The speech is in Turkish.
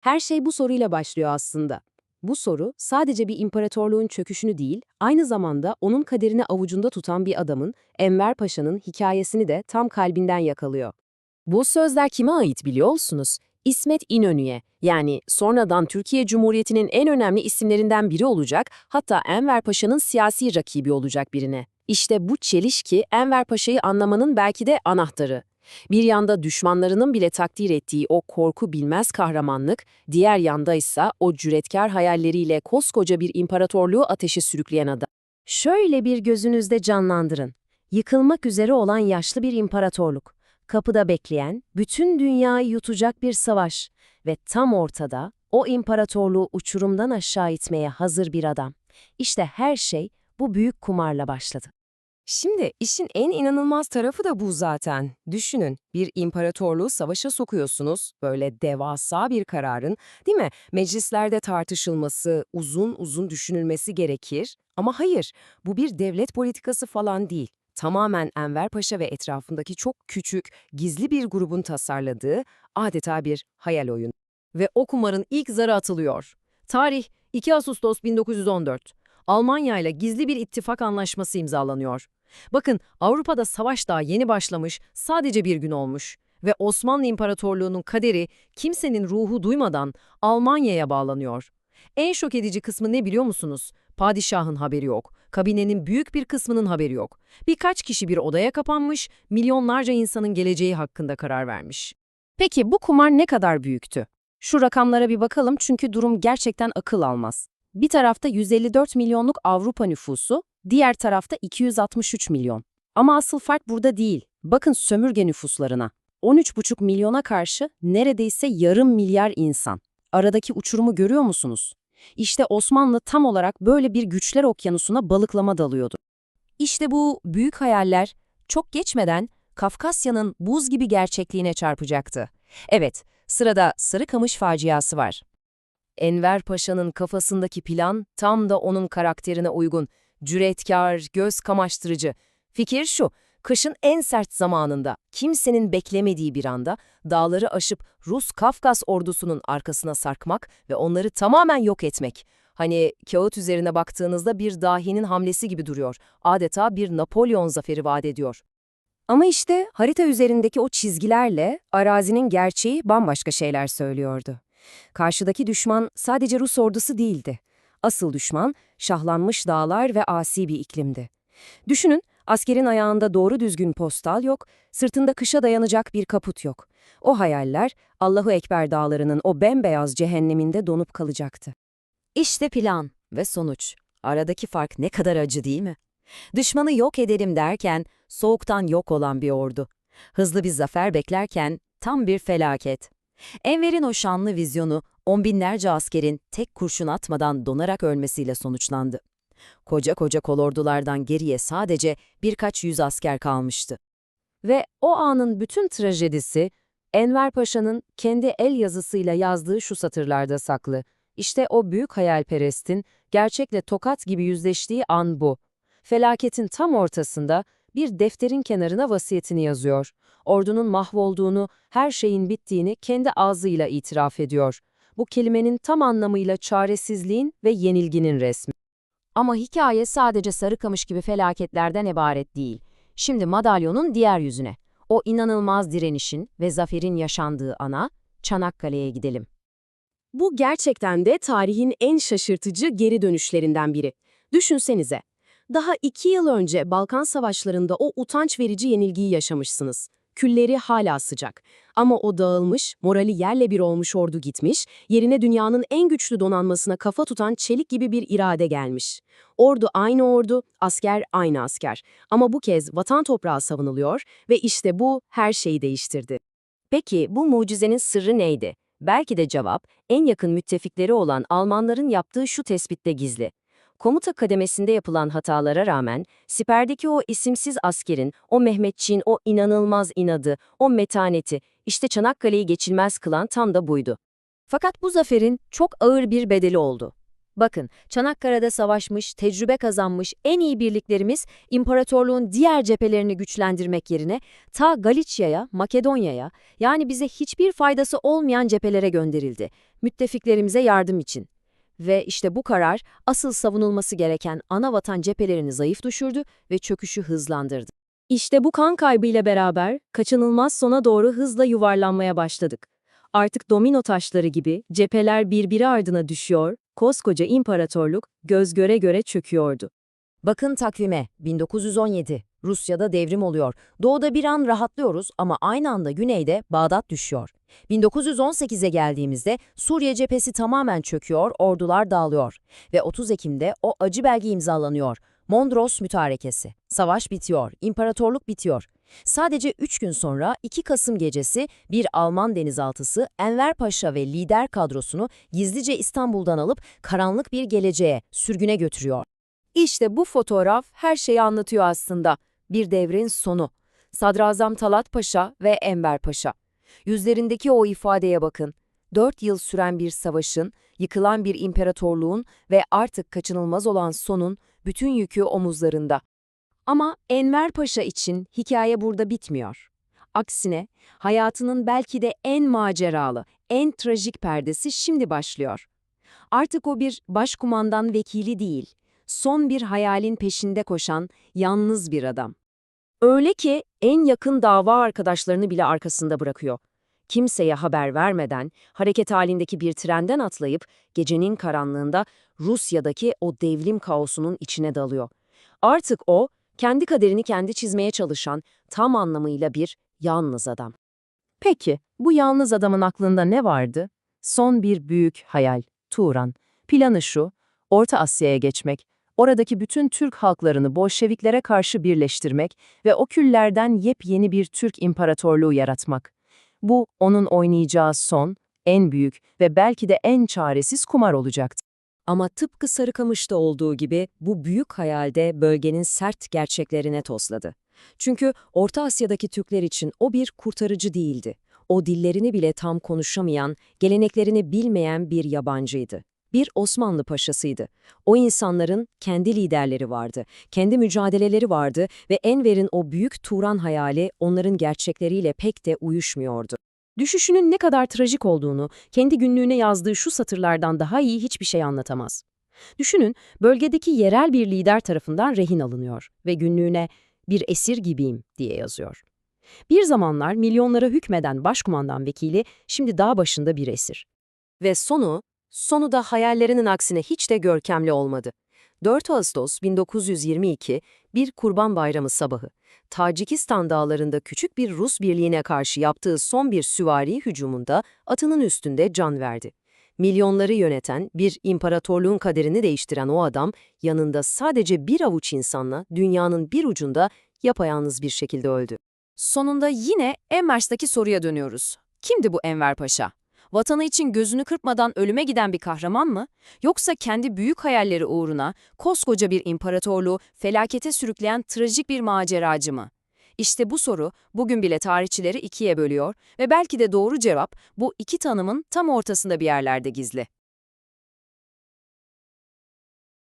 Her şey bu soruyla başlıyor aslında. Bu soru sadece bir imparatorluğun çöküşünü değil, aynı zamanda onun kaderini avucunda tutan bir adamın, Enver Paşa'nın hikayesini de tam kalbinden yakalıyor. Bu sözler kime ait biliyor musunuz? İsmet İnönü'ye, yani sonradan Türkiye Cumhuriyeti'nin en önemli isimlerinden biri olacak, hatta Enver Paşa'nın siyasi rakibi olacak birine. İşte bu çelişki Enver Paşa'yı anlamanın belki de anahtarı. Bir yanda düşmanlarının bile takdir ettiği o korku bilmez kahramanlık, diğer yanda ise o cüretkar hayalleriyle koskoca bir imparatorluğu ateşe sürükleyen adam. Şöyle bir gözünüzde canlandırın. Yıkılmak üzere olan yaşlı bir imparatorluk. Kapıda bekleyen, bütün dünyayı yutacak bir savaş ve tam ortada o imparatorluğu uçurumdan aşağı itmeye hazır bir adam. İşte her şey bu büyük kumarla başladı. Şimdi işin en inanılmaz tarafı da bu zaten. Düşünün, bir imparatorluğu savaşa sokuyorsunuz, böyle devasa bir kararın, değil mi? Meclislerde tartışılması, uzun uzun düşünülmesi gerekir. Ama hayır, bu bir devlet politikası falan değil. Tamamen Enver Paşa ve etrafındaki çok küçük, gizli bir grubun tasarladığı adeta bir hayal oyunu. Ve o kumarın ilk zarı atılıyor. Tarih 2 Ağustos 1914. Almanya ile gizli bir ittifak anlaşması imzalanıyor. Bakın, Avrupa'da savaş daha yeni başlamış, sadece bir gün olmuş. Ve Osmanlı İmparatorluğu'nun kaderi kimsenin ruhu duymadan Almanya'ya bağlanıyor. En şok edici kısmı ne biliyor musunuz? Padişahın haberi yok. Kabinenin büyük bir kısmının haberi yok. Birkaç kişi bir odaya kapanmış, milyonlarca insanın geleceği hakkında karar vermiş. Peki bu kumar ne kadar büyüktü? Şu rakamlara bir bakalım çünkü durum gerçekten akıl almaz. Bir tarafta 154 milyonluk Avrupa nüfusu, diğer tarafta 263 milyon. Ama asıl fark burada değil. Bakın sömürge nüfuslarına. 13,5 milyona karşı neredeyse yarım milyar insan. Aradaki uçurumu görüyor musunuz? İşte Osmanlı tam olarak böyle bir güçler okyanusuna balıklama dalıyordu. İşte bu büyük hayaller çok geçmeden Kafkasya'nın buz gibi gerçekliğine çarpacaktı. Evet, sırada Sarıkamış faciası var. Enver Paşa'nın kafasındaki plan tam da onun karakterine uygun. Cüretkar, göz kamaştırıcı. Fikir şu, kışın en sert zamanında, kimsenin beklemediği bir anda dağları aşıp Rus Kafkas ordusunun arkasına sarkmak ve onları tamamen yok etmek. Hani kağıt üzerine baktığınızda bir dahinin hamlesi gibi duruyor. Adeta bir Napolyon zaferi vaat ediyor. Ama işte harita üzerindeki o çizgilerle arazinin gerçeği bambaşka şeyler söylüyordu. Karşıdaki düşman sadece Rus ordusu değildi. Asıl düşman şahlanmış dağlar ve asi bir iklimdi. Düşünün, askerin ayağında doğru düzgün postal yok, sırtında kışa dayanacak bir kaput yok. O hayaller Allahu Ekber dağlarının o bembeyaz cehenneminde donup kalacaktı. İşte plan ve sonuç. Aradaki fark ne kadar acı değil mi? Düşmanı yok edelim derken soğuktan yok olan bir ordu. Hızlı bir zafer beklerken tam bir felaket. Enver'in o şanlı vizyonu on binlerce askerin tek kurşun atmadan donarak ölmesiyle sonuçlandı. Koca koca kolordulardan geriye sadece birkaç yüz asker kalmıştı. Ve o anın bütün trajedisi Enver Paşa'nın kendi el yazısıyla yazdığı şu satırlarda saklı. İşte o büyük hayalperestin gerçekle tokat gibi yüzleştiği an bu. Felaketin tam ortasında bir defterin kenarına vasiyetini yazıyor. Ordunun mahvolduğunu, her şeyin bittiğini kendi ağzıyla itiraf ediyor. Bu kelimenin tam anlamıyla çaresizliğin ve yenilginin resmi. Ama hikaye sadece Sarıkamış gibi felaketlerden ibaret değil. Şimdi madalyonun diğer yüzüne. O inanılmaz direnişin ve zaferin yaşandığı ana, Çanakkale'ye gidelim. Bu gerçekten de tarihin en şaşırtıcı geri dönüşlerinden biri. Düşünsenize, daha 2 yıl önce Balkan Savaşları'nda o utanç verici yenilgiyi yaşamışsınız. Külleri hala sıcak. Ama o dağılmış, morali yerle bir olmuş ordu gitmiş, yerine dünyanın en güçlü donanmasına kafa tutan çelik gibi bir irade gelmiş. Ordu aynı ordu, asker aynı asker. Ama bu kez vatan toprağı savunuluyor ve işte bu her şeyi değiştirdi. Peki bu mucizenin sırrı neydi? Belki de cevap, en yakın müttefikleri olan Almanların yaptığı şu tespitte gizli. Komuta kademesinde yapılan hatalara rağmen, siperdeki o isimsiz askerin, o Mehmetçiğin o inanılmaz inadı, o metaneti, işte Çanakkale'yi geçilmez kılan tam da buydu. Fakat bu zaferin çok ağır bir bedeli oldu. Bakın, Çanakkale'de savaşmış, tecrübe kazanmış en iyi birliklerimiz imparatorluğun diğer cephelerini güçlendirmek yerine ta Galicia'ya, Makedonya'ya, yani bize hiçbir faydası olmayan cephelere gönderildi. Müttefiklerimize yardım için. Ve işte bu karar asıl savunulması gereken ana vatan cephelerini zayıf düşürdü ve çöküşü hızlandırdı. İşte bu kan kaybıyla beraber kaçınılmaz sona doğru hızla yuvarlanmaya başladık. Artık domino taşları gibi cepheler birbiri ardına düşüyor, koskoca imparatorluk göz göre göre çöküyordu. Bakın takvime, 1917. Rusya'da devrim oluyor. Doğuda bir an rahatlıyoruz ama aynı anda güneyde Bağdat düşüyor. 1918'e geldiğimizde Suriye cephesi tamamen çöküyor, ordular dağılıyor. Ve 30 Ekim'de o acı belge imzalanıyor. Mondros Mütarekesi. Savaş bitiyor, imparatorluk bitiyor. Sadece 3 gün sonra 2 Kasım gecesi bir Alman denizaltısı Enver Paşa ve lider kadrosunu gizlice İstanbul'dan alıp karanlık bir geleceğe, sürgüne götürüyor. İşte bu fotoğraf her şeyi anlatıyor aslında. Bir devrin sonu. Sadrazam Talat Paşa ve Enver Paşa. Yüzlerindeki o ifadeye bakın. 4 yıl süren bir savaşın, yıkılan bir imparatorluğun ve artık kaçınılmaz olan sonun bütün yükü omuzlarında. Ama Enver Paşa için hikaye burada bitmiyor. Aksine hayatının belki de en maceralı, en trajik perdesi şimdi başlıyor. Artık o bir başkumandan vekili değil, son bir hayalin peşinde koşan yalnız bir adam. Öyle ki en yakın dava arkadaşlarını bile arkasında bırakıyor. Kimseye haber vermeden hareket halindeki bir trenden atlayıp gecenin karanlığında Rusya'daki o devrim kaosunun içine dalıyor. Artık o, kendi kaderini kendi çizmeye çalışan tam anlamıyla bir yalnız adam. Peki, bu yalnız adamın aklında ne vardı? Son bir büyük hayal, Turan. Planı şu, Orta Asya'ya geçmek, oradaki bütün Türk halklarını Bolşeviklere karşı birleştirmek ve o küllerden yepyeni bir Türk imparatorluğu yaratmak. Bu, onun oynayacağı son, en büyük ve belki de en çaresiz kumar olacaktı. Ama tıpkı Sarıkamış'ta olduğu gibi bu büyük hayalde bölgenin sert gerçeklerine tosladı. Çünkü Orta Asya'daki Türkler için o bir kurtarıcı değildi. O dillerini bile tam konuşamayan, geleneklerini bilmeyen bir yabancıydı. Bir Osmanlı paşasıydı. O insanların kendi liderleri vardı, kendi mücadeleleri vardı ve Enver'in o büyük Turan hayali onların gerçekleriyle pek de uyuşmuyordu. Düşüşünün ne kadar trajik olduğunu kendi günlüğüne yazdığı şu satırlardan daha iyi hiçbir şey anlatamaz. Düşünün, bölgedeki yerel bir lider tarafından rehin alınıyor ve günlüğüne "bir esir gibiyim" diye yazıyor. Bir zamanlar milyonlara hükmeden başkumandan vekili şimdi dağ başında bir esir. Ve sonu da hayallerinin aksine hiç de görkemli olmadı. 4 Ağustos 1922, bir Kurban Bayramı sabahı, Tacikistan dağlarında küçük bir Rus birliğine karşı yaptığı son bir süvari hücumunda atının üstünde can verdi. Milyonları yöneten, bir imparatorluğun kaderini değiştiren o adam, yanında sadece bir avuç insanla dünyanın bir ucunda yapayalnız bir şekilde öldü. Sonunda yine en baştaki soruya dönüyoruz. Kimdi bu Enver Paşa? Vatanı için gözünü kırpmadan ölüme giden bir kahraman mı? Yoksa kendi büyük hayalleri uğruna koskoca bir imparatorluğu felakete sürükleyen trajik bir maceracı mı? İşte bu soru bugün bile tarihçileri ikiye bölüyor ve belki de doğru cevap bu iki tanımın tam ortasında bir yerlerde gizli.